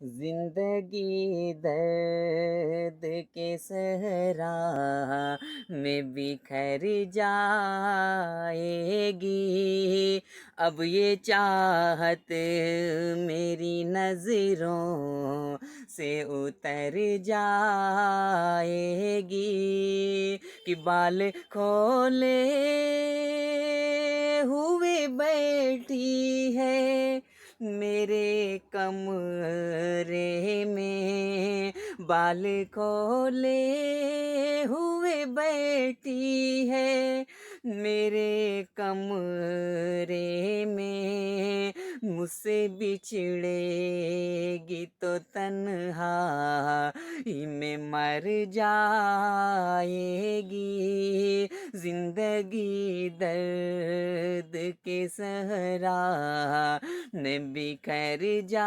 जिंदगी दर्द के सहरा में बिखर जाएगी। अब ये चाहत मेरी नजरों से उतर जाएगी कि बाल खोले हुए बैठी है मेरे कमरे में। बाल खोले हुए बैठी है मेरे कमरे में। मुझसे बिछड़ेगी तो तन्हाई में मर जाएगी। जिंदगी दर्द के सहरा में बिखर जाएगी।